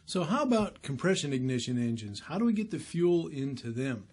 So how about compression ignition engines? How do we get the fuel into them?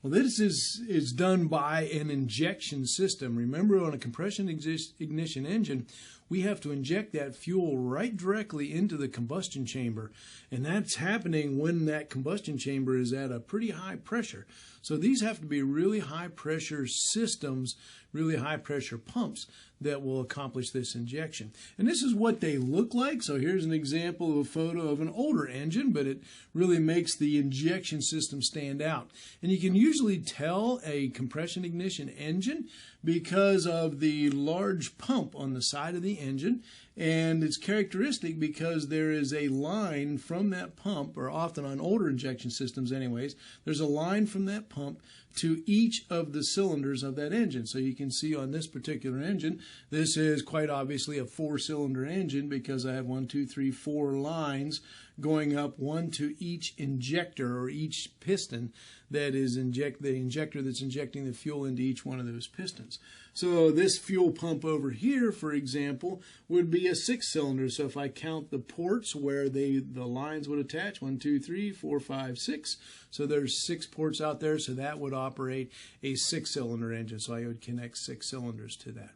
Well, this is done by an injection system. Remember, on a compression ignition engine, we have to inject that fuel right directly into the combustion chamber. And that's happening when that combustion chamber is at a pretty high pressure. So these have to be really high pressure systems, really high pressure pumps that will accomplish this injection. And this is what they look like. So here's an example of a photo of an older engine, but it really makes the injection system stand out. And you can usually tell a compression ignition engine because of the large pump on the side of the engine, and it's characteristic because there is a line from that pump, or often on older injection systems anyways, there's a line from that pump to each of the cylinders of that engine. So you can see on this particular engine, this is quite obviously a 4-cylinder engine because I have 4 lines going up, one to each injector or each piston that is the injector that's injecting the fuel into each one of those pistons. So this fuel pump over here, for example, would be a 6-cylinder. So if I count the ports where the lines would attach, 1, 2, 3, 4, 5, 6. So there's 6 ports out there, so that would operate a 6-cylinder engine. So I would connect 6 cylinders to that.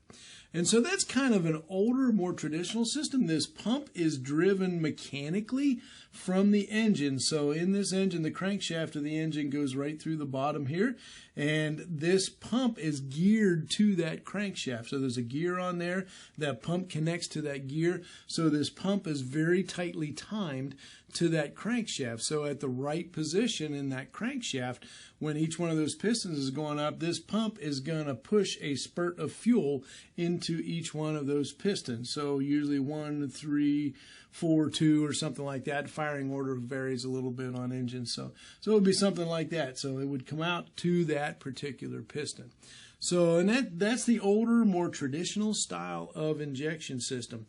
And so that's kind of an older, more traditional system. This pump is driven mechanically from the engine. So in this engine, the crankshaft of the engine goes right through the bottom here, and this pump is geared to that crankshaft. So there's a gear on there. That pump connects to that gear. So this pump is very tightly timed to that crankshaft. So at the right position in that crankshaft, when each one of those pistons is going up, this pump is going to push a spurt of fuel into each one of those pistons. So usually 1, 3, 4, 2, or something like that. Firing order varies a little bit on engines. So it would be something like that. So it would come out to that particular piston. So, and that's the older, more traditional style of injection system.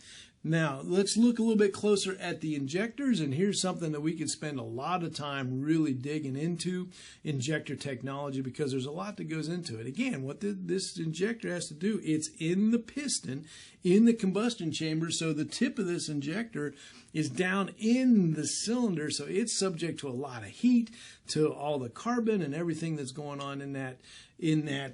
Now, let's look a little bit closer at the injectors, and here's something that we could spend a lot of time really digging into, injector technology, because there's a lot that goes into it. Again, what this injector has to do, it's in the piston, in the combustion chamber, so the tip of this injector is down in the cylinder, so it's subject to a lot of heat, to all the carbon and everything that's going on in that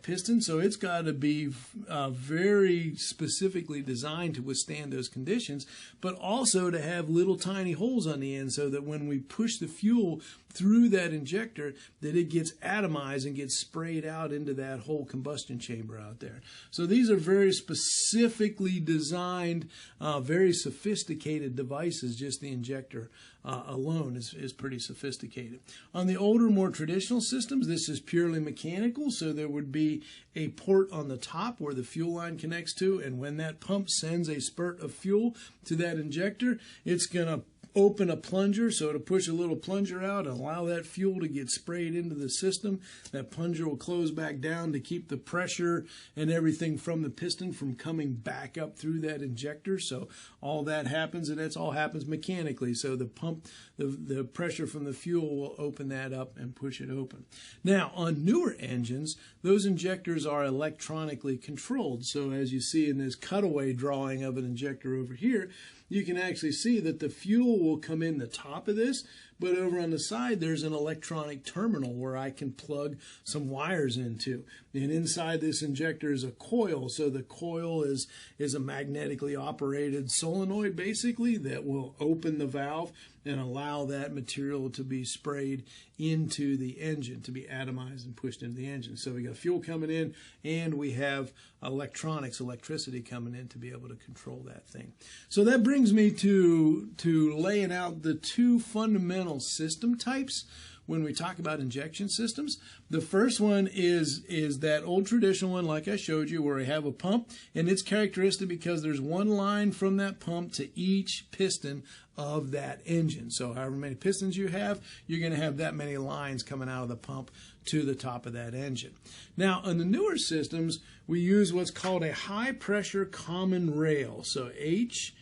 piston. So it's got to be very specifically designed to withstand those conditions, but also to have little tiny holes on the end so that when we push the fuel through that injector, that it gets atomized and gets sprayed out into that whole combustion chamber out there. So these are very specifically designed, very sophisticated devices. Just the injector alone is pretty sophisticated. On the older, more traditional systems, this is purely mechanical, so there would be a port on the top where the fuel line connects to, and when that pump sends a spurt of fuel to that injector, it's going to open a plunger, so to push a little plunger out and allow that fuel to get sprayed into the system. That plunger will close back down to keep the pressure and everything from the piston from coming back up through that injector. So all that happens, and that's all happens mechanically. So the pump, the pressure from the fuel will open that up and push it open. Now, on newer engines, those injectors are electronically controlled. So as you see in this cutaway drawing of an injector over here, you can actually see that the fuel will come in the top of this, but over on the side there's an electronic terminal where I can plug some wires into. And inside this injector is a coil. So the coil is a magnetically operated solenoid basically that will open the valve and allow that material to be sprayed into the engine, to be atomized and pushed into the engine. So we got fuel coming in, and we have electricity coming in to be able to control that thing. So that brings me to laying out the two fundamental system types when we talk about injection systems. The first one is that old traditional one, like I showed you, where I have a pump, and it's characteristic because there's one line from that pump to each piston of that engine. So however many pistons you have, you're going to have that many lines coming out of the pump to the top of that engine. Now, on the newer systems, we use what's called a high pressure common rail. So HPCR,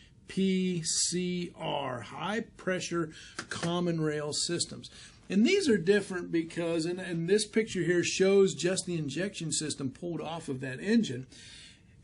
high pressure common rail systems. And these are different because, and this picture here shows just the injection system pulled off of that engine.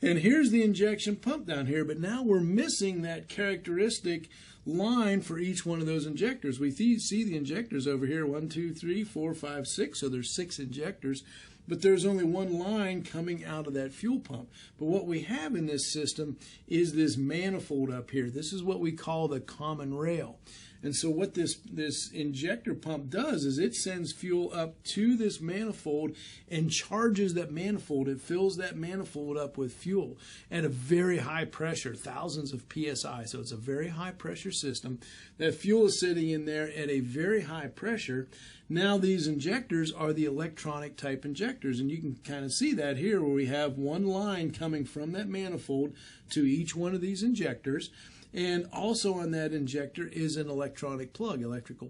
And here's the injection pump down here, but now we're missing that characteristic line for each one of those injectors. We see the injectors over here, 1, 2, 3, 4, 5, 6, so there's 6 injectors, but there's only one line coming out of that fuel pump. But what we have in this system is this manifold up here. This is what we call the common rail. And so what this injector pump does is it sends fuel up to this manifold and charges that manifold. It fills that manifold up with fuel at a very high pressure, thousands of PSI. So it's a very high pressure system. That fuel is sitting in there at a very high pressure. Now these injectors are the electronic type injectors, and you can kind of see that here where we have one line coming from that manifold to each one of these injectors. And also on that injector is an electrical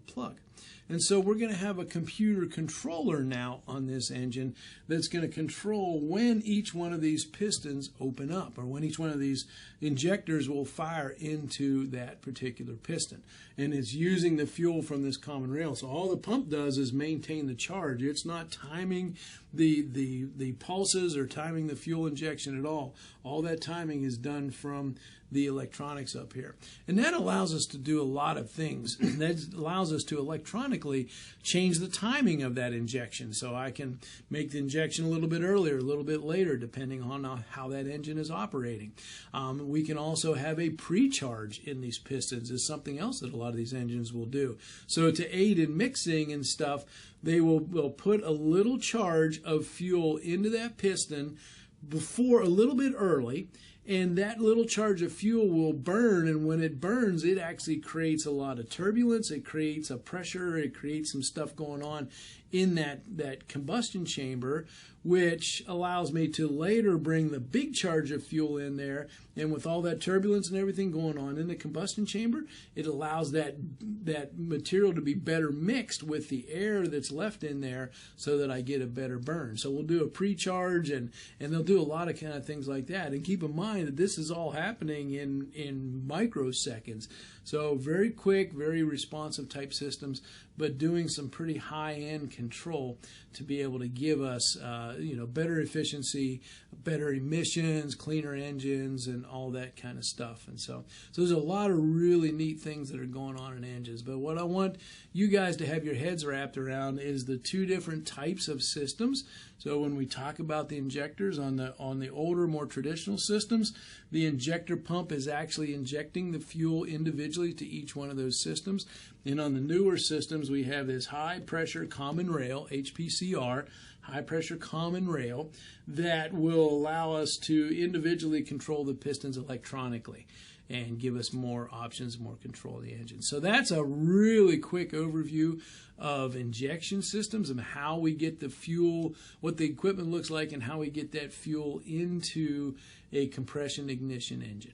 plug. And so we're going to have a computer controller now on this engine that's going to control when each one of these pistons open up, or when each one of these injectors will fire into that particular piston. And it's using the fuel from this common rail. So all the pump does is maintain the charge. It's not timing the pulses or timing the fuel injection at all. All that timing is done from the electronics up here. And that allows us to do a lot of things. That allows us to electronically change the timing of that injection. So I can make the injection a little bit earlier, a little bit later, depending on how that engine is operating. We can also have a pre-charge in these pistons. Is something else that a lot of these engines will do. So to aid in mixing and stuff, they will put a little charge of fuel into that piston before a little bit early, and that little charge of fuel will burn, and when it burns, it actually creates a lot of turbulence, it creates a pressure, it creates some stuff going on in that combustion chamber, which allows me to later bring the big charge of fuel in there, and with all that turbulence and everything going on in the combustion chamber, it allows that material to be better mixed with the air that's left in there so that I get a better burn. So we'll do a pre-charge, and they'll do a lot of kind of things like that. And keep in mind that this is all happening in microseconds. So very quick, very responsive type systems, but doing some pretty high-end control to be able to give us better efficiency, better emissions, cleaner engines, and all that kind of stuff. And so there's a lot of really neat things that are going on in engines. But what I want you guys to have your heads wrapped around is the two different types of systems. So when we talk about the injectors on the older, more traditional systems, the injector pump is actually injecting the fuel individually to each one of those systems. And on the newer systems, we have this high pressure common rail, HPCR, high pressure common rail, that will allow us to individually control the pistons electronically and give us more options, more control of the engine. So that's a really quick overview of injection systems and how we get the fuel, what the equipment looks like, and how we get that fuel into a compression ignition engine.